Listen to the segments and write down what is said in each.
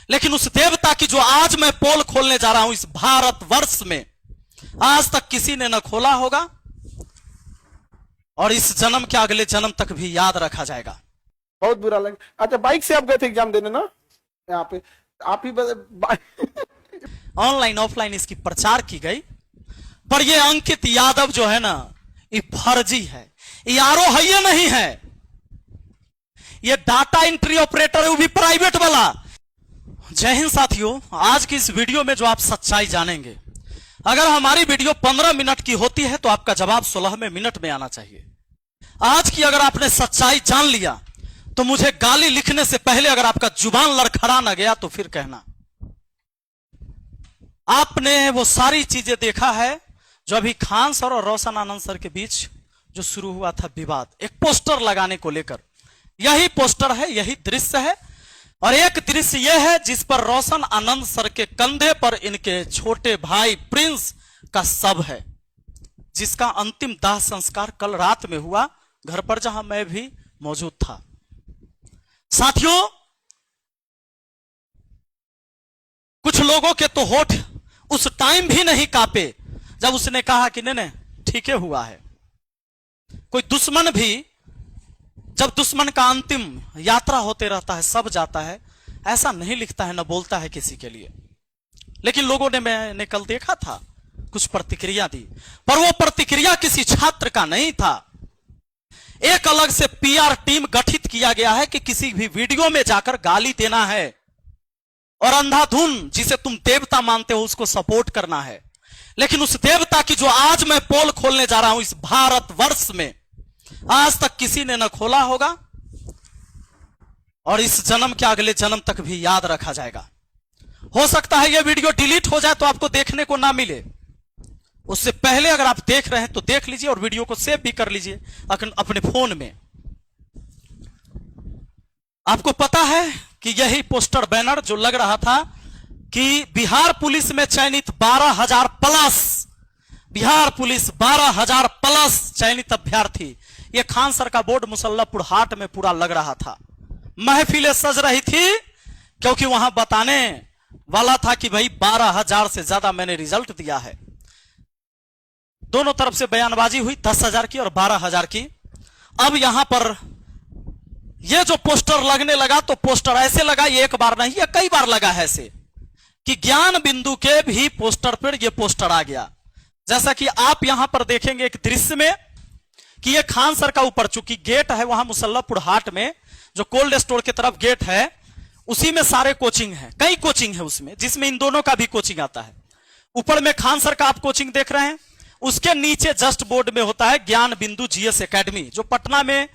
लेकिन उस देवता की जो आज मैं पोल खोलने जा रहा हूं इस भारतवर्ष में, आज तक किसी ने न खोला होगा और इस जन्म के अगले जन्म तक भी याद रखा जाएगा। बहुत बुरा लगा। अच्छा, बाइक से आप गए थे एग्जाम देने ना, यहाँ पे आप ही ऑनलाइन ऑफलाइन इसकी प्रचार की गई, पर ये अंकित यादव जो है ना, ये फर्जी है, ये आरओ है, ये नहीं है, ये डाटा एंट्री ऑपरेटर है, वो भी प्राइवेट वाला। जय हिंद साथियों, आज की इस वीडियो में जो आप सच्चाई जानेंगे, अगर हमारी वीडियो 15 मिनट की होती है तो आपका जवाब 16वें मिनट में आना चाहिए। आज की अगर आपने सच्चाई जान लिया तो मुझे गाली लिखने से पहले अगर आपका जुबान लड़खड़ा ना गया तो फिर कहना। आपने वो सारी चीजें देखा है जो अभी खान सर और रोशन आनंद सर के बीच जो शुरू हुआ था विवाद, एक पोस्टर लगाने को लेकर। यही पोस्टर है, यही दृश्य है, और एक दृश्य यह है जिस पर रोशन आनंद सर के कंधे पर इनके छोटे भाई प्रिंस का शव है, जिसका अंतिम दाह संस्कार कल रात में हुआ घर पर, जहां मैं भी मौजूद था। साथियों, कुछ लोगों के तो होठ उस टाइम भी नहीं कांपे जब उसने कहा कि नहीं ठीक है हुआ है। कोई दुश्मन भी जब दुश्मन का अंतिम यात्रा होते रहता है, सब जाता है, ऐसा नहीं लिखता है, न बोलता है किसी के लिए। लेकिन लोगों ने, मैंने कल देखा था, कुछ प्रतिक्रिया दी, पर वो प्रतिक्रिया किसी छात्र का नहीं था। एक अलग से पीआर टीम गठित किया गया है कि किसी भी वीडियो में जाकर गाली देना है और अंधाधुन जिसे तुम देवता मानते हो उसको सपोर्ट करना है। लेकिन उस देवता की जो आज मैं पोल खोलने जा रहा हूं इस भारतवर्ष में, आज तक किसी ने न खोला होगा और इस जन्म के अगले जन्म तक भी याद रखा जाएगा। हो सकता है यह वीडियो डिलीट हो जाए तो आपको देखने को ना मिले, उससे पहले अगर आप देख रहे हैं तो देख लीजिए और वीडियो को सेव भी कर लीजिए अपने फोन में। आपको पता है कि यही पोस्टर बैनर जो लग रहा था कि बिहार पुलिस में चयनित 12,000 प्लस, बिहार पुलिस 12,000 प्लस चयनित अभ्यर्थी, ये खान सर का बोर्ड मुसल्लापुर हाट में पूरा लग रहा था। महफिलें सज रही थी क्योंकि वहां बताने वाला था कि भाई 12,000 से ज्यादा मैंने रिजल्ट दिया है। दोनों तरफ से बयानबाजी हुई, 10,000 की और 12,000 की। अब यहां पर ये जो पोस्टर लगने लगा तो पोस्टर ऐसे लगा, ये एक बार नहीं, ये कई बार लगा है ऐसे, कि ज्ञान बिंदु के भी पोस्टर पर ये पोस्टर आ गया। जैसा कि आप यहां पर देखेंगे एक दृश्य में कि ये खान सर का ऊपर चूंकि गेट है वहां मुसल्लापुर हाट में, जो कोल्ड स्टोर की तरफ गेट है, उसी में सारे कोचिंग है, कई कोचिंग है उसमें, जिसमें इन दोनों का भी कोचिंग आता है। ऊपर में खान सर का आप कोचिंग देख रहे हैं, उसके नीचे जस्ट बोर्ड में होता है ज्ञान बिंदु जीएस एकेडमी, जो पटना में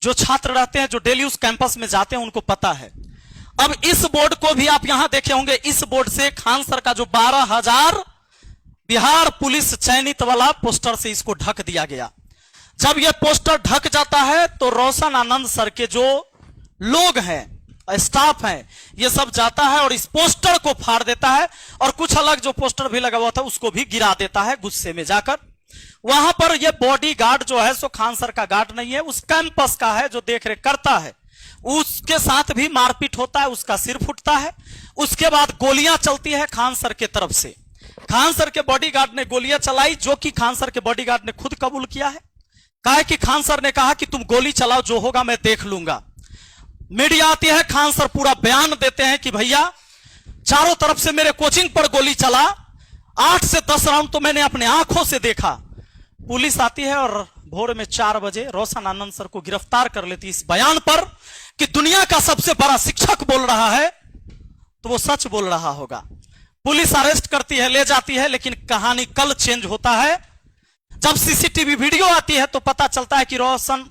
जो छात्र रहते हैं, जो डेली उस कैंपस में जाते हैं, उनको पता है। अब इस बोर्ड को भी आप यहां देखे होंगे, इस बोर्ड से खान सर का जो 12,000 बिहार पुलिस चयनित वाला पोस्टर से इसको ढक दिया गया। जब यह पोस्टर ढक जाता है तो रोशन आनंद सर के जो लोग हैं, स्टाफ हैं, ये सब जाता है और इस पोस्टर को फाड़ देता है और कुछ अलग जो पोस्टर भी लगा हुआ था उसको भी गिरा देता है गुस्से में जाकर। वहां पर यह बॉडी गार्ड जो है सो खान सर का गार्ड नहीं है, उस कैंपस का है जो देख रेख करता है, उसके साथ भी मारपीट होता है, उसका सिर फूटता है। उसके बाद गोलियां चलती है खान सर के तरफ से। खान सर के बॉडीगार्ड ने गोलियां चलाई, जो कि खान सर के बॉडीगार्ड ने खुद कबूल किया है। कहा कि खान सर ने कहा कि तुम गोली चलाओ, जो होगा मैं देख लूंगा। मीडिया आती है, खान सर पूरा बयान देते हैं कि भैया चारों तरफ से मेरे कोचिंग पर गोली चला, 8 से 10 राउंड तो मैंने अपने आंखों से देखा। पुलिस आती है और भोर में 4 बजे रोशन आनंद सर को गिरफ्तार कर लेती इस बयान पर कि दुनिया का सबसे बड़ा शिक्षक बोल रहा है तो वो सच बोल रहा होगा। पुलिस अरेस्ट करती है, ले जाती है, लेकिन कहानी कल चेंज होता है। जब सीसीटीवी वीडियो आती है तो पता चलता है कि रोशन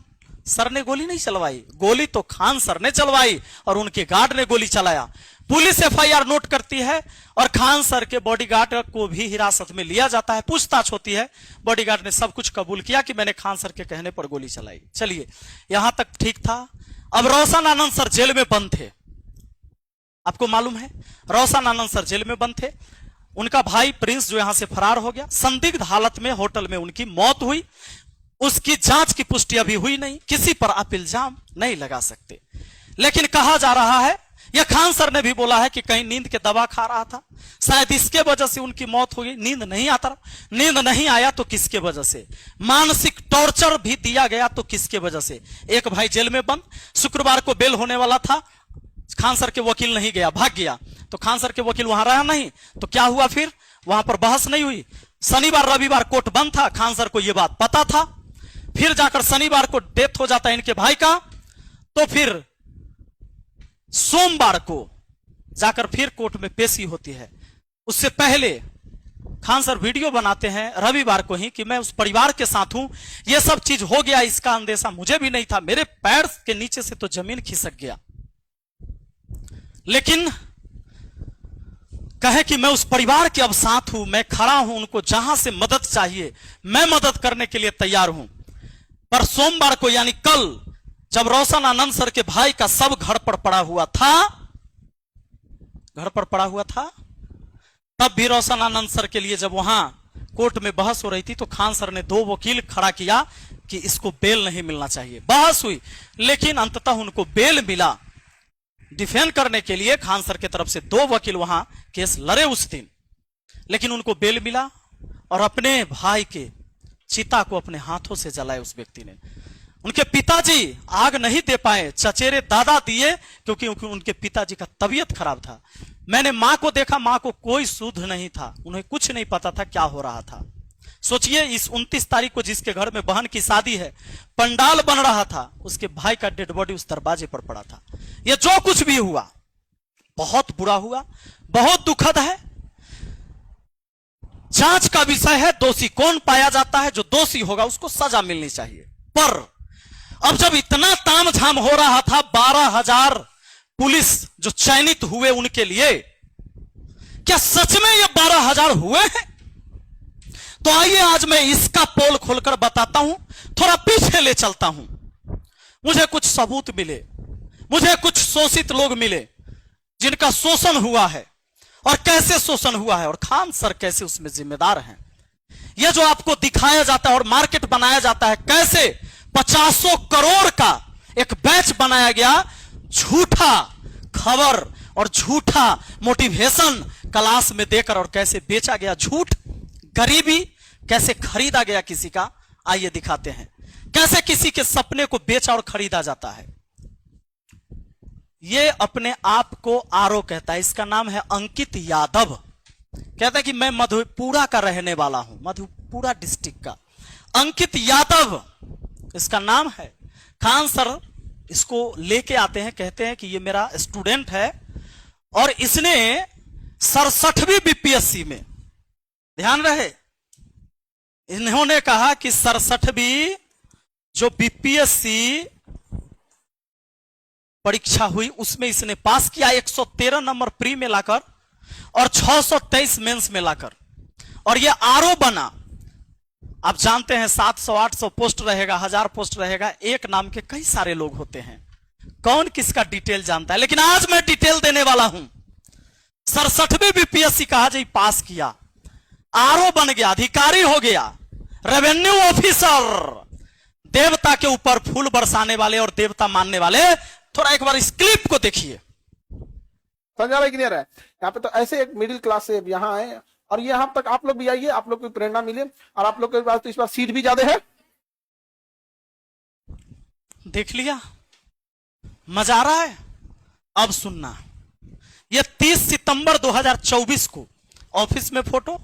सर ने गोली नहीं चलवाई, गोली तो खान सर ने चलवाई और उनके गार्ड ने गोली चलाया। पुलिस एफआईआर नोट करती है और खान सर के बॉडीगार्ड को भी हिरासत में लिया जाता है, पूछताछ होती है। बॉडीगार्ड ने सब कुछ कबूल किया कि मैंने खान सर के कहने पर गोली चलाई। चलिए, यहां तक ठीक था। अब रोशन आनंद सर जेल में बंद थे, आपको मालूम है, रोशन आनंद सर जेल में बंद थे। उनका भाई प्रिंस जो यहां से फरार हो गया, संदिग्ध हालत में होटल में उनकी मौत हुई। उसकी जांच की पुष्टि अभी हुई नहीं, किसी पर आप इल्जाम नहीं लगा सकते। लेकिन कहा जा रहा है यह खान सर ने भी बोला है कि कहीं नींद के दवा खा रहा था, शायद इसके वजह से उनकी मौत हो गई। नींद नहीं आता, नींद नहीं आया तो किसके वजह से? मानसिक टॉर्चर भी दिया गया तो किसके वजह से? एक भाई जेल में बंद, शुक्रवार को बेल होने वाला था, खान सर के वकील नहीं गया, भाग गया। तो खान सर के वकील वहां रहा नहीं, तो क्या हुआ फिर? वहां पर बहस नहीं हुई। शनिवार रविवार कोर्ट बंद था, खान सर को यह बात पता था। फिर जाकर शनिवार को डेथ हो जाता है इनके भाई का, तो फिर सोमवार को जाकर फिर कोर्ट में पेशी होती है। उससे पहले खान सर वीडियो बनाते हैं रविवार को ही कि मैं उस परिवार के साथ हूं, यह सब चीज हो गया, इसका अंदेशा मुझे भी नहीं था, मेरे पैर के नीचे से तो जमीन खिसक गया। लेकिन कहे कि मैं उस परिवार के अब साथ हूं, मैं खड़ा हूं, उनको जहां से मदद चाहिए मैं मदद करने के लिए तैयार हूं। पर सोमवार को यानी कल, जब रोशन आनंद सर के भाई का सब घर पर पड़ा हुआ था, तब भी रोशन आनंद सर के लिए जब वहां कोर्ट में बहस हो रही थी, तो खान सर ने 2 वकील खड़ा किया कि इसको बेल नहीं मिलना चाहिए। बहस हुई, लेकिन अंततः उनको बेल मिला। डिफेंड करने के लिए खान सर की तरफ से 2 वकील वहां केस लड़े उस दिन, लेकिन उनको बेल मिला और अपने भाई के चिता को अपने हाथों से जलाए उस व्यक्ति ने। उनके पिताजी आग नहीं दे पाए, चचेरे दादा दिए, क्योंकि उनके पिताजी का तबीयत खराब था। मैंने मां को देखा, मां को कोई सुध नहीं था, उन्हें कुछ नहीं पता था क्या हो रहा था। सोचिए, इस 29 तारीख को जिसके घर में बहन की शादी है, पंडाल बन रहा था, उसके भाई का डेड बॉडी उस दरवाजे पर पड़ा था। यह जो कुछ भी हुआ बहुत बुरा हुआ, बहुत दुखद है। जांच का विषय है, दोषी कौन पाया जाता है, जो दोषी होगा उसको सजा मिलनी चाहिए। पर अब जब इतना तामझाम हो रहा था, 12,000 पुलिस जो चयनित हुए उनके लिए, क्या सच में ये 12,000 हुए हैं? तो आइए आज मैं इसका पोल खोलकर बताता हूं, थोड़ा पीछे ले चलता हूं। मुझे कुछ सबूत मिले, मुझे कुछ शोषित लोग मिले जिनका शोषण हुआ है, और कैसे शोषण हुआ है, और खान सर कैसे उसमें जिम्मेदार हैं। यह जो आपको दिखाया जाता है और मार्केट बनाया जाता है, कैसे 50 करोड़ का एक बैच बनाया गया, झूठा खबर और झूठा मोटिवेशन क्लास में देकर, और कैसे बेचा गया झूठ, गरीबी कैसे खरीदा गया किसी का। आइए दिखाते हैं कैसे किसी के सपने को बेचा और खरीदा जाता है। यह अपने आप को आरो कहता है, इसका नाम है अंकित यादव। कहता है कि मैं मधेपुरा का रहने वाला हूं, मधेपुरा डिस्ट्रिक्ट का अंकित यादव इसका नाम है। खान सर इसको लेके आते हैं, कहते हैं कि ये मेरा स्टूडेंट है और इसने 67वीं बीपीएससी में, ध्यान रहे, इन्होंने कहा कि 67वीं जो बीपीएससी परीक्षा हुई उसमें इसने पास किया, 113 नंबर प्री में लाकर और 623 मेंस में लाकर, और ये आरओ बना। आप जानते हैं 700-800 पोस्ट रहेगा, 1000 पोस्ट रहेगा, एक नाम के कई सारे लोग होते हैं, कौन किसका डिटेल जानता है। लेकिन आज मैं डिटेल देने वाला हूं। 67वीं बीपीएससी कहा जी पास किया, आरओ बन गया, अधिकारी हो गया, रेवेन्यू ऑफिसर, देवता के ऊपर फूल बरसाने वाले और देवता मानने वाले। थोड़ा एक बार इस क्लिप को देखिए, समझा भाई क्लियर है। यहाँ पे तो ऐसे एक मिडिल क्लास से यहाँ आए, और यहाँ तक आप लोग भी आइए, आप लोग को प्रेरणा मिले, और आप लोग के पास तो इस बार सीट भी ज्यादा है। देख लिया, मजा आ रहा है। अब सुनना, यह 30 सितंबर 2024 को ऑफिस में फोटो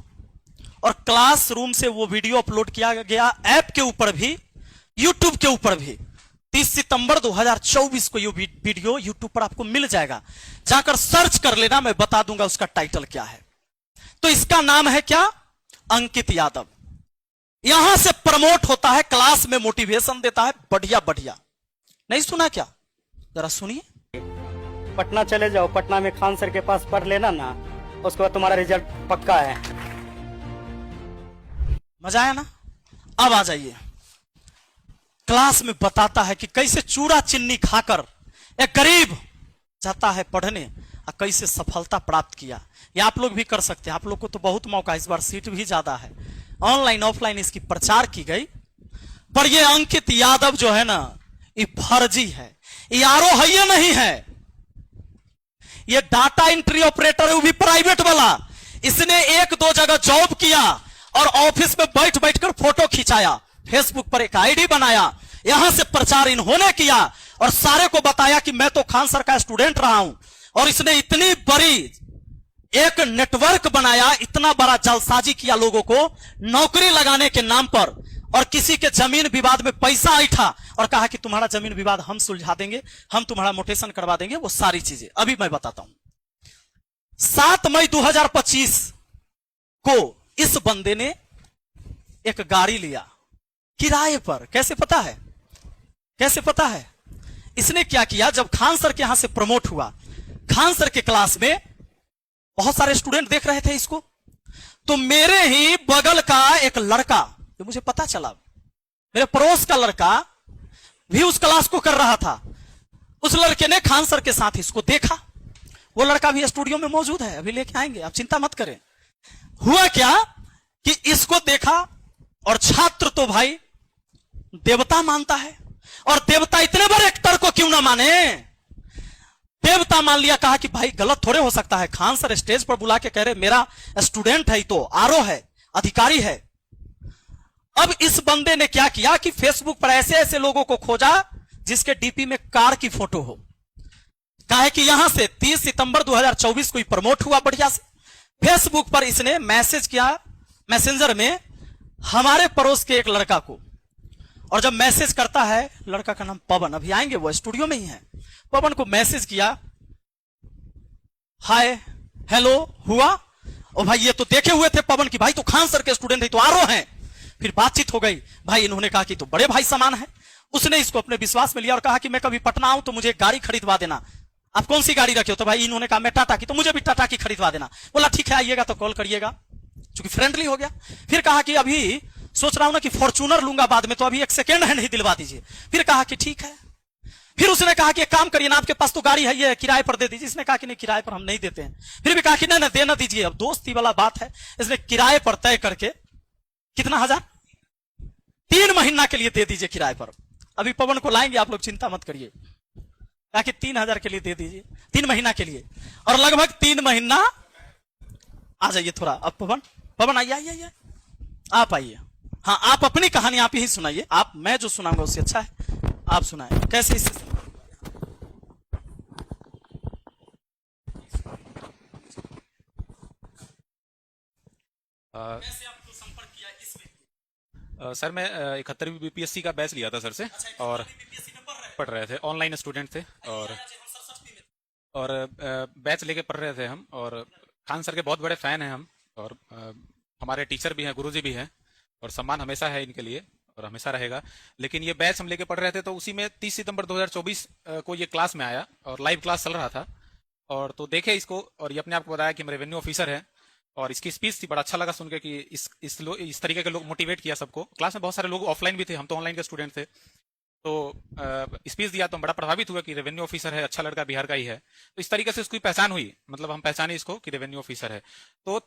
और क्लासरूम से वो वीडियो अपलोड किया गया, ऐप के ऊपर भी, यूट्यूब के ऊपर भी। 30 सितंबर 2024 को ये वीडियो यूट्यूब पर आपको मिल जाएगा, जाकर सर्च कर लेना, मैं बता दूंगा उसका टाइटल क्या है। तो इसका नाम है क्या? अंकित यादव। यहां से प्रमोट होता है, क्लास में मोटिवेशन देता है, बढ़िया बढ़िया। नहीं सुना क्या? जरा सुनिए। पटना चले जाओ, पटना में खान सर के पास पढ़ लेना ना, उसके बाद तुम्हारा रिजल्ट पक्का है। मजा आया ना? अब आ जाइए, क्लास में बताता है कि कैसे चूड़ा चिन्नी खाकर एक गरीब जाता है पढ़ने और कैसे सफलता प्राप्त किया। ये आप लोग भी कर सकते हैं, आप लोग को तो बहुत मौका, इस बार सीट भी ज्यादा है, ऑनलाइन ऑफलाइन इसकी प्रचार की गई। पर ये अंकित यादव जो है ना, ये फर्जी है, ये आरो है, ये नहीं है। ये डाटा एंट्री ऑपरेटर है, वो भी प्राइवेट वाला। इसने एक दो जगह जॉब किया और ऑफिस में बैठ बैठकर फोटो खिंचाया, फेसबुक पर एक आईडी बनाया, यहां से प्रचार इन्होंने किया और सारे को बताया कि मैं तो खान सर का स्टूडेंट रहा हूं। और इसने इतनी बड़ी एक नेटवर्क बनाया, इतना बड़ा जालसाजी किया लोगों को नौकरी लगाने के नाम पर, और किसी के जमीन विवाद में पैसा ऐठा और कहा कि तुम्हारा जमीन विवाद हम सुलझा देंगे, हम तुम्हारा मोटेशन करवा देंगे। वो सारी चीजें अभी मैं बताता हूं। 7 मई 2025 को इस बंदे ने एक गाड़ी लिया किराए पर। कैसे पता है? कैसे पता है? इसने क्या किया, जब खान सर के यहां से प्रमोट हुआ, खान सर के क्लास में बहुत सारे स्टूडेंट देख रहे थे इसको, तो मेरे ही बगल का एक लड़का, जो मुझे पता चला, मेरे पड़ोस का लड़का भी उस क्लास को कर रहा था। उस लड़के ने खान सर के साथ इसको देखा। वो लड़का भी स्टूडियो में मौजूद है, अभी लेके आएंगे, आप चिंता मत करें। हुआ क्या कि इसको देखा, और छात्र तो भाई देवता मानता है, और देवता इतने बड़े एक्टर को क्यों ना माने, देवता मान लिया। कहा कि भाई गलत थोड़े हो सकता है, खान सर स्टेज पर बुला के कह रहे मेरा स्टूडेंट है, तो आरओ है, अधिकारी है। अब इस बंदे ने क्या किया कि फेसबुक पर ऐसे ऐसे लोगों को खोजा जिसके डीपी में कार की फोटो हो। कहा कि यहां से 30 सितंबर 2024 को प्रमोट हुआ बढ़िया से। फेसबुक पर इसने मैसेज किया मैसेंजर में हमारे पड़ोस के एक लड़का को, और जब मैसेज करता है, लड़का का नाम पवन, अभी आएंगे, वो स्टूडियो में ही है। पवन को मैसेज किया, हाय हेलो हुआ, और भाई ये तो देखे हुए थे पवन की, भाई तो खान सर के स्टूडेंट है, तो आरओ हैं। फिर बातचीत हो गई, भाई इन्होंने कहा कि तो बड़े भाई समान है। उसने इसको अपने विश्वास में लिया और कहा कि मैं कभी पटना आऊं तो मुझे एक गाड़ी खरीदवा देना। आप कौन सी गाड़ी रखे हो? तो भाई इन्होंने कहा मैं टाटा की, तो मुझे भी टाटा की खरीदवा देना। बोला ठीक है, आइएगा तो कॉल करिएगा, चूंकि फ्रेंडली हो गया। फिर कहा कि अभी सोच रहा हूं ना कि फॉर्च्यूनर लूंगा बाद में, तो अभी एक सेकेंड हैंड ही दिलवा दीजिए। फिर कहा कि ठीक है। फिर उसने कहा कि एक काम करिए ना, आपके पास तो गाड़ी है, ये किराए पर दे दीजिए। इसने कहा कि नहीं, किराए पर हम नहीं देते हैं। फिर भी कहा कि नहीं देना दीजिए, अब दोस्ती वाला बात है। इसने किराए पर तय करके कितना हजार, 3 महीना के लिए दे दीजिए किराए पर। अभी पवन को लाएंगे, आप लोग चिंता मत करिए। कहा कि 3000 के लिए दे दीजिए, 3 महीना के लिए। और लगभग 3 महीना, आ जाइए थोड़ा अब पवन, पवन आइए आइए आइए, आप आइए। हाँ, आप अपनी कहानी आप ही सुनाइए। आप, मैं जो सुनाऊंगा उससे अच्छा है आप सुनाए। कैसे इससे कैसे आपको संपर्क किया इस व्यक्ति? सर मैं 71वीं बीपीएससी का बैच लिया था सर से, और बीपीएससी में पढ़ रहे थे, ऑनलाइन स्टूडेंट थे, और बैच लेके पढ़ रहे थे हम। और खान सर के बहुत बड़े फैन हैं हम, और हमारे टीचर भी हैं, गुरुजी भी हैं, और सम्मान हमेशा है इनके लिए और हमेशा रहेगा। लेकिन ये बैच हम लेके पढ़ रहे थे, तो उसी में 30 सितंबर 2024 को ये क्लास में आया और लाइव क्लास चल रहा था। और तो देखे इसको, और ये अपने आप को बताया कि मैं रेवेन्यू ऑफिसर है, और इसकी स्पीच थी, बड़ा अच्छा लगा सुन के कि इस तरीके के लोग मोटिवेट किया सबको। क्लास में बहुत सारे लोग ऑफलाइन भी थे, हम तो ऑनलाइन के स्टूडेंट थे। तो स्पीच दिया तो हम बड़ा प्रभावित हुआ कि रेवेन्यू ऑफिसर है, अच्छा लड़का, बिहार का ही है। तो इस तरीके से उसकी पहचान हुई, मतलब हम पहचाने इसको कि रेवेन्यू ऑफिसर है। तो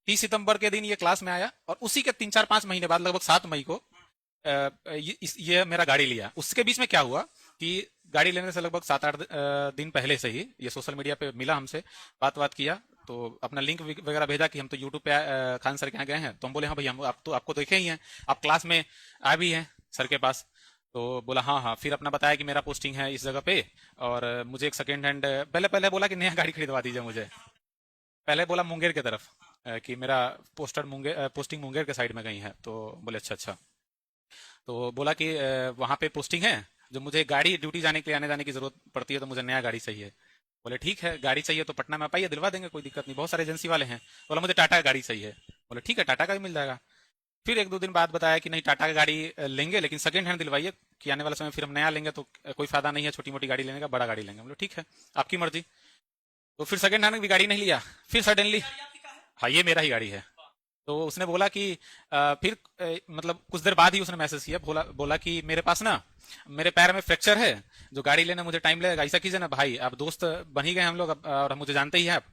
30 सितंबर के दिन ये क्लास में आया, और उसी के 3-4-5 महीने बाद, लगभग 7 मई को ये मेरा गाड़ी लिया। उसके बीच में क्या हुआ कि गाड़ी लेने से लगभग 7-8 दिन पहले से ही ये सोशल मीडिया पे मिला हमसे, बात किया, तो अपना लिंक वगैरह भेजा कि हम तो यूट्यूब पे खान सर के यहाँ गए हैं। तो हम बोले हाँ भाई, हम आपको देखे ही हैं, आप क्लास में आ भी हैं सर के पास। तो बोला हाँ। फिर अपना बताया कि मेरा पोस्टिंग है इस जगह पे, और मुझे एक सेकेंड हैंड, पहले बोला कि नया गाड़ी खरीदवा दीजिए मुझे। पहले बोला मुंगेर की तरफ कि मेरा पोस्टिंग मुंगेर के साइड में गई है। तो बोले अच्छा। तो बोला कि वहाँ पे पोस्टिंग है, जो मुझे गाड़ी ड्यूटी जाने के लिए आने जाने की जरूरत पड़ती है, तो मुझे नया गाड़ी चाहिए। बोले ठीक है, गाड़ी चाहिए तो पटना में आप आइए, दिलवा देंगे, कोई दिक्कत नहीं, बहुत सारे एजेंसी वाले हैं। बोला मुझे टाटा का गाड़ी चाहिए। बोले ठीक है, टाटा का भी मिल जाएगा। फिर 1-2 दिन बाद बताया कि नहीं, टाटा का गाड़ी लेंगे लेकिन सेकंड हैंड दिलवाइए, कि आने वाले समय फिर हम नया लेंगे तो कोई फायदा नहीं है छोटी मोटी गाड़ी लेने का, बड़ा गाड़ी लेंगे। बोले ठीक है, आपकी मर्जी। तो फिर सेकंड हैंड भी गाड़ी नहीं लिया। फिर सडनली, हाँ ये मेरा ही गाड़ी है। तो उसने बोला कि फिर मतलब कुछ देर बाद ही उसने मैसेज किया, बोला कि मेरे पास ना, मेरे पैर में फ्रैक्चर है, जो गाड़ी लेने मुझे टाइम लगेगा। ऐसा कीजिए ना भाई, आप दोस्त बन ही गए हम लोग, और मुझे जानते ही हैं आप,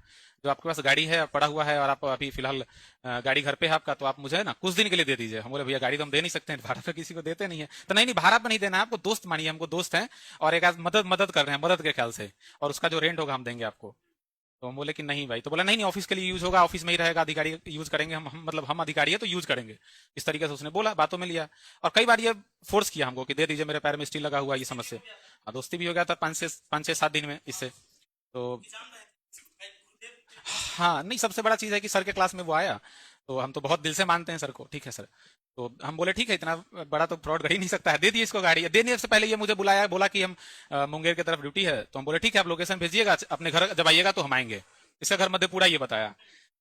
जो आपके पास गाड़ी है पड़ा हुआ है, और आप अभी फिलहाल गाड़ी घर पे है आपका, तो आप मुझे ना कुछ दिन के लिए दे दीजिए। हम बोले भैया गाड़ी तो हम दे नहीं सकते हैं, भाड़ा तो किसी को देते नहीं है। तो नहीं भाड़ा पर नहीं देना है आपको, दोस्त मानिए, हमको दोस्त हैं, और एक मदद कर रहे हैं, मदद के ख्याल से, और उसका जो रेंट होगा हम देंगे आपको। तो हम बोले कि नहीं भाई, तो बोला नहीं नहीं ऑफिस के लिए यूज होगा, ऑफिस में ही रहेगा, अधिकारी यूज करेंगे, मतलब हम अधिकारी है तो यूज करेंगे, इस तरीके से उसने बोला, बातों में लिया। और कई बार ये फोर्स किया हमको कि दे दीजिए, मेरे पैर में स्टील लगा हुआ, ये समझ से। दोस्ती भी हो गया था 5 से 7 दिन में इससे। तो हाँ नहीं, सबसे बड़ा चीज है कि सर के क्लास में वो आया, तो हम तो बहुत दिल से मानते हैं सर को, ठीक है सर। तो हम बोले ठीक है, इतना बड़ा तो फ्रॉड कर ही नहीं सकता है, दे दिए इसको गाड़ी। देने से पहले ये मुझे बुलाया, बोला कि हम मुंगेर की तरफ ड्यूटी है, तो हम बोले ठीक है आप लोकेशन भेजिएगा, अपने घर जब आइएगा तो हम आएंगे। इसका घर मधेपुरा ये बताया,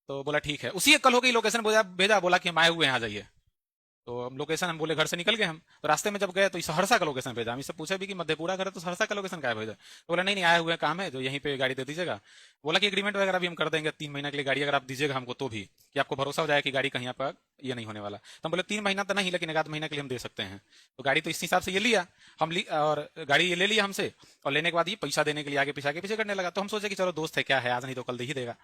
तो बोला ठीक है। उसी एक कल हो गई, लोकेशन भेजा, बोला कि हम आए हुए हैं, आ जाइए। तो हम लोकेशन, हम बोले घर से निकल गए हम, तो रास्ते में जब गए तो सहरसा का लोकेशन भेजा। हम इससे पूछे भी कि मधेपुरा घर है तो सहरसा का लोकेशन क्या भेजा, तो बोला नहीं नहीं आए हुए काम है, जो यहीं पे गाड़ी दे दीजिएगा। बोला कि एग्रीमेंट वगैरह भी हम कर देंगे 3 महीना के लिए गाड़ी, अगर आप दीजिएगा हमको तो भी, कि आपको भरोसा हो जाए कि गाड़ी कहीं आप ये नहीं होने वाला। तो हम बोले 3 महीना तो नहीं, लेकिन 1 आध महीना के लिए हम दे सकते हैं। तो गाड़ी तो इस हिसाब से ये लिया और गाड़ी ये ले लिया हमसे, और लेने के बाद ये पैसा देने के लिए आगे पीछे करने लगा। तो हम सोचे कि चलो दोस्त है, क्या है, आज नहीं तो कल दे ही देगा।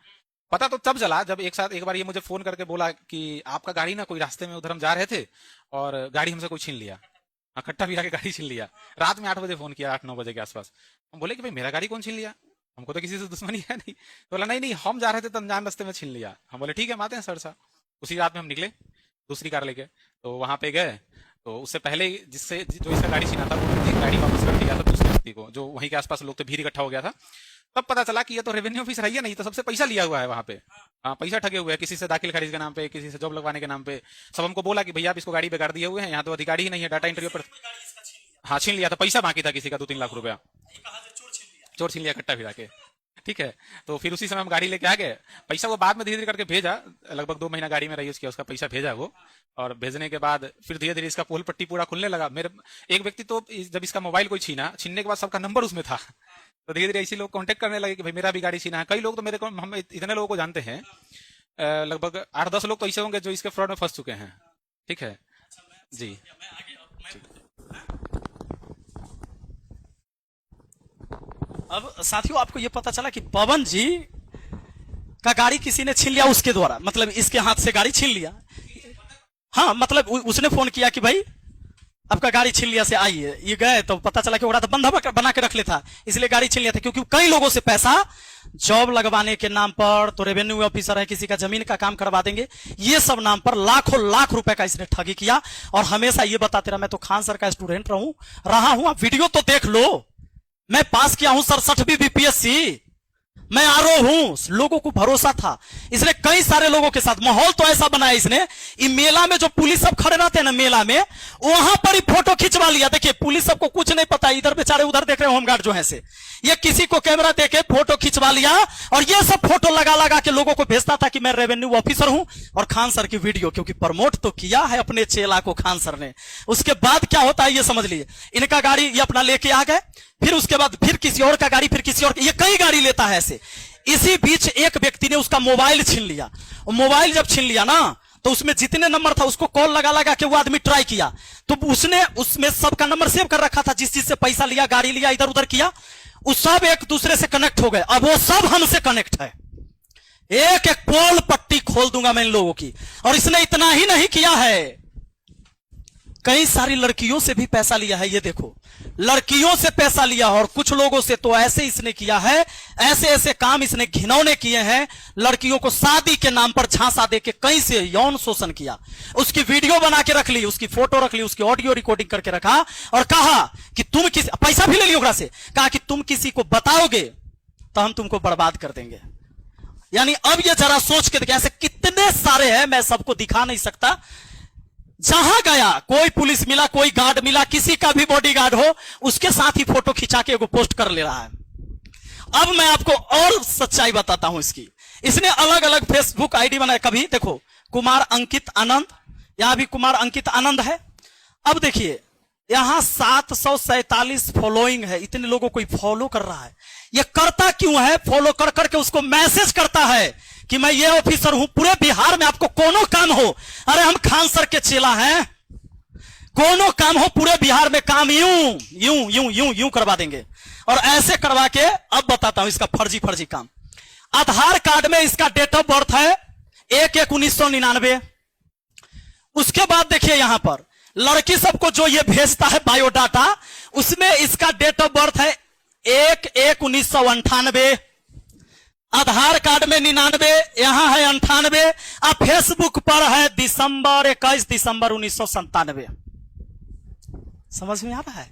पता तो तब चला जब एक बार ये मुझे फोन करके बोला कि आपका गाड़ी ना कोई रास्ते में उधर हम जा रहे थे और गाड़ी हमसे कोई छीन लिया, कट्टा भी आके गाड़ी छीन लिया। रात में 8 बजे फोन किया, 8-9 बजे के आसपास। हम बोले कि भाई मेरा गाड़ी कौन छीन लिया, हमको तो किसी से दुश्मनी है नहीं। तो बोला नहीं नहीं हम जा रहे थे तो अनजान रास्ते में छीन लिया। हम बोले ठीक है, हम आते हैं सरसा। उसी रात में हम निकले दूसरी कार लेके, तो वहां पे गए। तो उससे पहले जो इसका गाड़ी छीना था वो गाड़ी वापस कर दिया था दूसरे व्यक्ति को, जो वहीं के आसपास लोग थे, भीड़ इकट्ठा हो गया था। तब पता चला कि ये तो रेवेन्यू ऑफिसर है, नहीं तो सबसे पैसा लिया हुआ है वहां पे। हाँ, पैसा ठगे हुए हैं, किसी से दाखिल खारिज के नाम पे, किसी से जॉब लगवाने के नाम पे। सब हमको बोला कि भैया आप इसको गाड़ी बेकार दिए हुए हैं, यहाँ तो अधिकारी ही नहीं है, डाटा एंट्री पर। हाँ छीन लिया था, पैसा बाकी था किसी का 2-3 लाख रुपया, चोर छीन लिया कट्टा फिरा के, ठीक है। तो फिर उसी समय हम गाड़ी लेके आ गए। पैसा वो बाद में धीरे धीरे करके भेजा, लगभग 2 महीना गाड़ी में रही उसका पैसा भेजा वो। और भेजने के बाद फिर धीरे धीरे इसका पोल पट्टी पूरा खुलने लगा। मेरे एक व्यक्ति तो जब इसका मोबाइल कोई छीनने के बाद सबका नंबर उसमें था, तो धीरे धीरे ऐसे लोग कांटेक्ट करने लगे कि भाई मेरा भी गाड़ी छीना है। कई लोग तो मेरे को, हम इतने लोगों को जानते हैं, लगभग 8-10 लोग तो ऐसे होंगे जो इसके फ्रॉड में फंस चुके हैं, ठीक है जी। अब साथियों आपको ये पता चला कि पवन जी का गाड़ी किसी ने छीन लिया उसके द्वारा, मतलब इसके हाथ से गाड़ी छीन लिया। हाँ मतलब उसने फोन किया कि भाई आपका गाड़ी छीन लिया से आइए। ये गए तो पता चला कि वो तो बंधा बना के रख लेता, इसलिए गाड़ी छीन लिया था। क्योंकि कई लोगों से पैसा जॉब लगवाने के नाम पर, तो रेवेन्यू ऑफिसर है, किसी का जमीन का काम करवा देंगे, ये सब नाम पर लाखों लाख रुपए का इसने ठगी किया। और हमेशा ये बताते रहा, मैं तो खान सर का स्टूडेंट रहा हूं, आप वीडियो तो देख लो, मैं पास किया हूं 67वीं बीपीएससी, मैं आरोह हूं। लोगों को भरोसा था, इसलिए कई सारे लोगों के साथ माहौल तो ऐसा बनाया इसने। ये मेला में जो पुलिस सब खड़े रहते हैं ना मेला में, वहां पर ही फोटो खिंचवा लिया। देखिए पुलिस सबको कुछ नहीं पता, इधर बेचारे उधर देख रहे होमगार्ड जो है से, ये किसी को कैमरा देके फोटो खिंचवा लिया और ये सब फोटो लगा लगा के लोगों को भेजता था कि मैं रेवेन्यू ऑफिसर हूं। और खान सर की वीडियो, क्योंकि प्रमोट तो किया है अपने चेला को खान सर ने। उसके बाद क्या होता है ये समझ लीजिए, इनका गाड़ी ये अपना लेके आ गए, फिर उसके बाद फिर किसी और का गाड़ी, फिर किसी और, ये कई गाड़ी लेता है ऐसे। इसी बीच एक व्यक्ति ने उसका मोबाइल छीन लिया। मोबाइल जब छीन लिया ना, तो उसमें जितने नंबर था उसको कॉल लगा लगा के वो आदमी ट्राई किया, तो उसने उसमें सबका नंबर सेव कर रखा था, जिस चीज से पैसा लिया, गाड़ी लिया, इधर उधर किया, उस सब एक दूसरे से कनेक्ट हो गए। अब वो सब हमसे कनेक्ट है, एक एक पोल पट्टी खोल दूंगा मैं इन लोगों की। और इसने इतना ही नहीं किया है, कई सारी लड़कियों से भी पैसा लिया है। ये देखो, लड़कियों से पैसा लिया, और कुछ लोगों से तो ऐसे इसने किया है, ऐसे ऐसे काम इसने घिनौने किए हैं। लड़कियों को शादी के नाम पर झांसा देके कहीं से यौन शोषण किया, उसकी वीडियो बना के रख ली, उसकी फोटो रख ली, उसकी ऑडियो रिकॉर्डिंग करके रखा, और कहा कि तुम किसी, पैसा भी ले लिया से, कहा कि तुम किसी को बताओगे तो हम तुमको बर्बाद कर देंगे। यानी अब ये जरा सोच के देखिए, ऐसे कितने सारे हैं, मैं सबको दिखा नहीं सकता। जहां गया कोई पुलिस मिला, कोई गार्ड मिला, किसी का भी बॉडीगार्ड हो, उसके साथ ही फोटो खिंचा के एगो पोस्ट कर ले रहा है। अब मैं आपको और सच्चाई बताता हूं इसकी। इसने अलग अलग फेसबुक आईडी बनाया, कभी देखो कुमार अंकित आनंद, यहां भी कुमार अंकित आनंद है। अब देखिए यहां 747 फॉलोइंग है, इतने लोगों को फॉलो कर रहा है। ये करता क्यों है? फॉलो कर करके उसको मैसेज करता है कि मैं ये ऑफिसर हूं, पूरे बिहार में आपको कोनो काम हो, अरे हम खान सर के चेला हैं, कोनो काम हो पूरे बिहार में, काम यूं यूं यूं यूं यूं करवा देंगे। और ऐसे करवा के अब बताता हूं इसका फर्जी काम। आधार कार्ड में इसका डेट ऑफ बर्थ है 1/1/1999। उसके बाद देखिए यहां पर लड़की सबको जो ये भेजता है बायोडाटा, उसमें इसका डेट ऑफ बर्थ है 1/1/1998। आधार कार्ड में 99, यहां है 98, अब फेसबुक पर है दिसंबर 21 दिसंबर 1997। समझ में आ रहा है?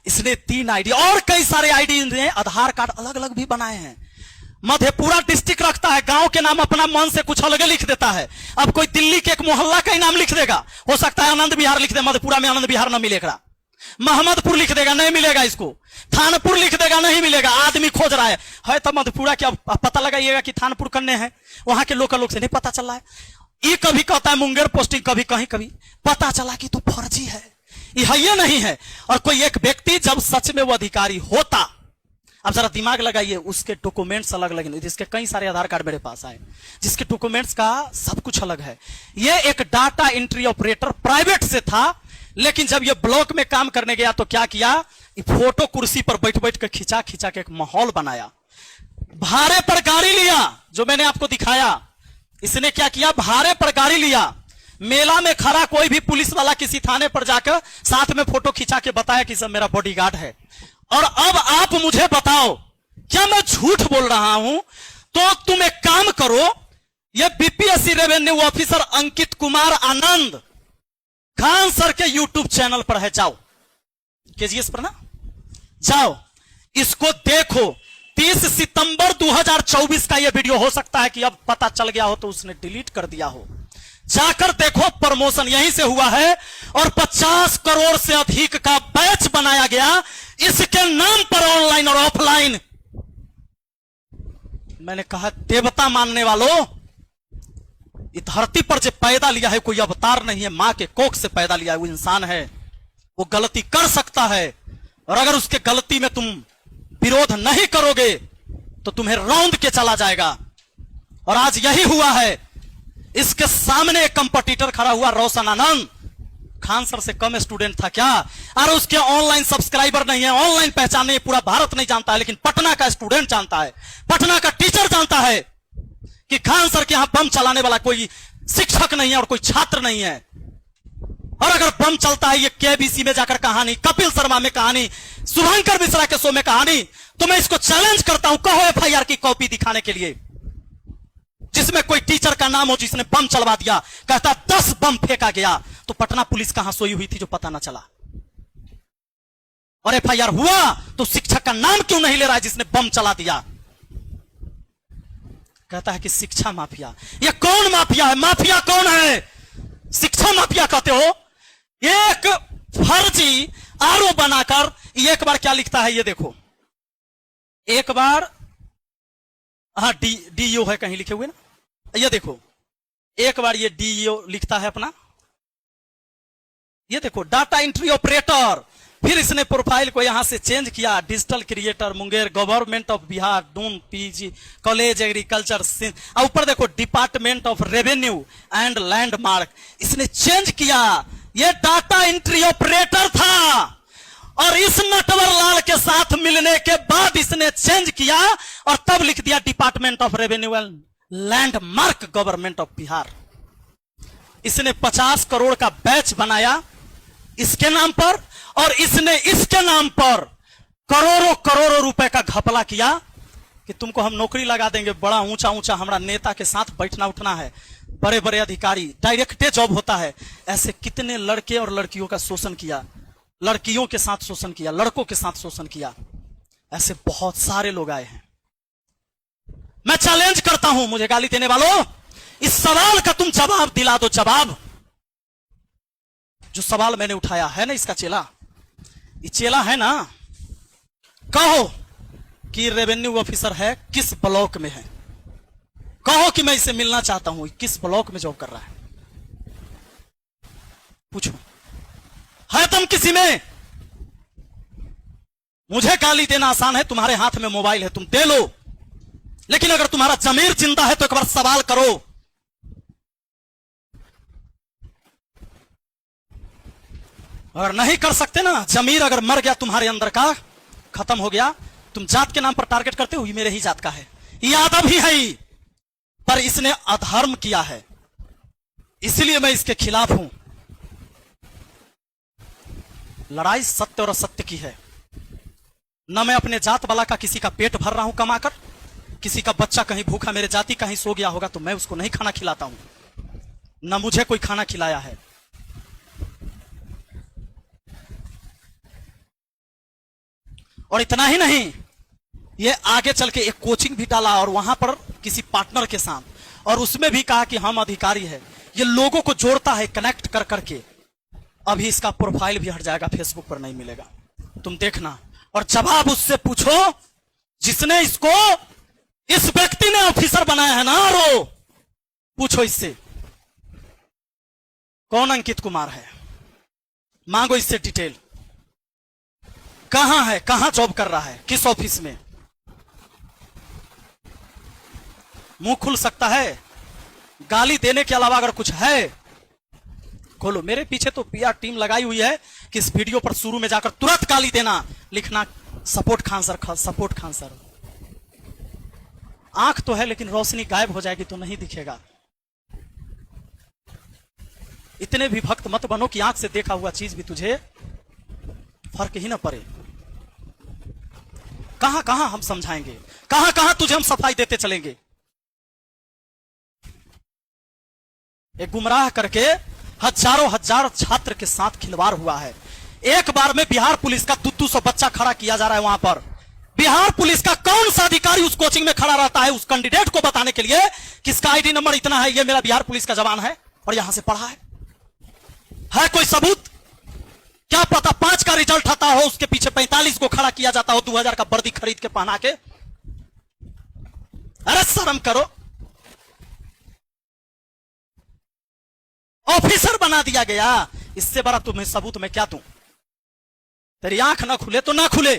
इसने 3 आईडी और कई सारे आईडी ने आधार कार्ड अलग अलग भी बनाए हैं। मधेपुरा डिस्ट्रिक्ट रखता है, गांव के नाम अपना मन से कुछ अलग लिख देता है। अब कोई दिल्ली के एक मोहल्ला का ही नाम लिख देगा, हो सकता है आनंद विहार लिख दे, मधेपुरा में आनंद विहार न मिलेगा। मोहम्मदपुर लिख देगा, नहीं मिलेगा इसको। थानपुर लिख देगा, नहीं मिलेगा। आदमी खोज रहा है तो मधेपुरा क्या पता लगाइएगा कि थानपुर करने हैं, वहां के लोकल लोग से नहीं पता चल रहा है। ये कभी कहता है मुंगेर पोस्टिंग, कभी कहीं कभी पता चला कि तो फर्जी है, ये नहीं है। और कोई एक व्यक्ति जब सच में वो अधिकारी होता, अब जरा दिमाग लगाइए, उसके डॉक्यूमेंट्स अलग अलग, जिसके कई सारे आधार कार्ड मेरे पास आए, जिसके डॉक्यूमेंट्स का सब कुछ अलग है। ये एक डाटा एंट्री ऑपरेटर प्राइवेट से था, लेकिन जब ये ब्लॉक में काम करने गया तो क्या किया, फोटो कुर्सी पर बैठ बैठ कर खिंचा खिंचा के एक माहौल बनाया। भाड़े पर गाड़ी लिया, जो मैंने आपको दिखाया। इसने क्या किया, भाड़े पर गाड़ी लिया, मेला में खड़ा कोई भी पुलिस वाला किसी थाने पर जाकर साथ में फोटो खिंचा के बताया कि सब मेरा बॉडीगार्ड है। और अब आप मुझे बताओ, क्या मैं झूठ बोल रहा हूं? तो तुम एक काम करो, ये BPSC revenue officer Ankit Kumar Anand Khan sir के यूट्यूब चैनल पर है, जाओ केजीएस पर ना, जाओ इसको देखो। 30 सितंबर 2024 का यह वीडियो, हो सकता है कि अब पता चल गया हो तो उसने डिलीट कर दिया हो, जाकर देखो। प्रमोशन यहीं से हुआ है और 50 करोड़ से अधिक का बैच बनाया गया इसके नाम पर, ऑनलाइन और ऑफलाइन। मैंने कहा देवता मानने वालों, इस धरती पर जो पैदा लिया है कोई अवतार नहीं है, मां के कोख से पैदा लिया है, वो इंसान है, वो गलती कर सकता है। और अगर उसके गलती में तुम विरोध नहीं करोगे तो तुम्हें रौंद के चला जाएगा। और आज यही हुआ है। इसके सामने एक कंपटीटर खड़ा हुआ, रोशन आनंद, खान सर से कम स्टूडेंट था क्या? और उसके ऑनलाइन सब्सक्राइबर नहीं है, ऑनलाइन पहचान नहीं, पूरा भारत नहीं जानता है, लेकिन पटना का स्टूडेंट जानता है, पटना का टीचर जानता है कि खान सर के यहां बम चलाने वाला कोई शिक्षक नहीं है और कोई छात्र नहीं है। और अगर बम चलता है, ये केबीसी में जाकर कहानी, कपिल शर्मा में कहानी, शुभंकर मिश्रा के शो में कहानी, तो मैं इसको चैलेंज करता हूं, कहो एफआईआर की कॉपी दिखाने के लिए, जिसमें कोई टीचर का नाम हो जिसने बम चलवा दिया, कहता 10 बम फेंका गया, तो पटना पुलिस कहां सोई हुई थी जो पता ना चला? और एफआईआर हुआ तो शिक्षक का नाम क्यों नहीं ले रहा है जिसने बम चला दिया? कहता है कि शिक्षा माफिया। ये कौन माफिया है? माफिया कौन है? शिक्षा माफिया कहते हो? एक फर्जी आरोप बनाकर एक बार क्या लिखता है, ये देखो, एक बार, हाँ डीईओ है कहीं लिखे हुए ना, ये देखो, एक बार ये डीईओ लिखता है अपना, ये देखो, डाटा एंट्री ऑपरेटर। फिर इसने प्रोफाइल को यहां से चेंज किया, digital creator Munger, government of Bihar, Doon PG college agriculture, और ऊपर देखो department of revenue and landmark. इसने चेंज किया, ये डाटा एंट्री ऑपरेटर था। और इस नटवर लाल के साथ मिलने के बाद इसने चेंज किया और तब लिख दिया department of revenue and landmark, government of Bihar. इसने 50 करोड़ का बैच बनाया इसके नाम पर, और इसने इसके नाम पर करोड़ों करोड़ों रुपए का घपला किया कि तुमको हम नौकरी लगा देंगे, बड़ा ऊंचा ऊंचा हमारा नेता के साथ बैठना उठना है, बड़े बड़े अधिकारी, डायरेक्टे जॉब होता है। ऐसे कितने लड़के और लड़कियों का शोषण किया, लड़कियों के साथ शोषण किया, लड़कों के साथ शोषण किया, ऐसे बहुत सारे लोग आए हैं। मैं चैलेंज करता हूं मुझे गाली देने वालों, इस सवाल का तुम जवाब दिला दो। जवाब, जो सवाल मैंने उठाया है ना, इसका चेला, ये चेला है ना, कहो कि रेवेन्यू ऑफिसर है, किस ब्लॉक में है, कहो कि मैं इसे मिलना चाहता हूं, किस ब्लॉक में जॉब कर रहा है, पूछो, है तुम किसी में? मुझे गाली देना आसान है, तुम्हारे हाथ में मोबाइल है, तुम दे लो, लेकिन अगर तुम्हारा जमीर जिंदा है तो एक बार सवाल करो। अगर नहीं कर सकते ना, जमीर अगर मर गया तुम्हारे अंदर का, खत्म हो गया, तुम जात के नाम पर टारगेट करते हो, ये मेरे ही जात का है, यादव ही है ही, पर इसने अधर्म किया है, इसलिए मैं इसके खिलाफ हूं। लड़ाई सत्य और असत्य की है। न मैं अपने जात वाला का किसी का पेट भर रहा हूं कमाकर, किसी का बच्चा कहीं भूखा मेरे जाति कहीं सो गया होगा तो मैं उसको नहीं खाना खिलाता हूं, ना मुझे कोई खाना खिलाया है। और इतना ही नहीं, ये आगे चल के एक कोचिंग भी डाला और वहां पर किसी पार्टनर के साथ, और उसमें भी कहा कि हम अधिकारी है। ये लोगों को जोड़ता है कनेक्ट कर करके। अभी इसका प्रोफाइल भी हट जाएगा, फेसबुक पर नहीं मिलेगा, तुम देखना। और जवाब उससे पूछो जिसने इसको, इस व्यक्ति ने ऑफिसर बनाया है ना, रो पूछो इससे कौन अंकित कुमार है, मांगो इससे डिटेल, कहां है, कहां जॉब कर रहा है, किस ऑफिस में। मुंह खुल सकता है, गाली देने के अलावा अगर कुछ है खोलो। मेरे पीछे तो पीआर टीम लगाई हुई है कि इस वीडियो पर शुरू में जाकर तुरंत गाली देना, लिखना support Khan sir, support Khan sir. आंख तो है लेकिन रोशनी गायब हो जाएगी तो नहीं दिखेगा। इतने भी भक्त मत बनो कि आंख से देखा हुआ चीज भी तुझे फर्क ही ना पड़े। कहां कहां हम समझाएंगे, कहां कहां तुझे हम सफाई देते चलेंगे। एक गुमराह करके हजारों हजार छात्र के साथ खिलवाड़ हुआ है। एक बार में बिहार पुलिस का 200 बच्चा खड़ा किया जा रहा है वहां पर। बिहार पुलिस का कौन सा अधिकारी उस कोचिंग में खड़ा रहता है उस कैंडिडेट को बताने के लिए कि इसका आईडी नंबर इतना है, ये मेरा बिहार पुलिस का जवान है और यहां से पढ़ा है कोई सबूत? क्या पता 5 का रिजल्ट आता हो, उसके पीछे 45 को खड़ा किया जाता हो 2000 का वर्दी खरीद के पहना के। अरे शर्म करो, ऑफिसर बना दिया गया। इससे बड़ा तुम्हें सबूत मैं क्या दूं? तेरी आंख ना खुले तो ना खुले,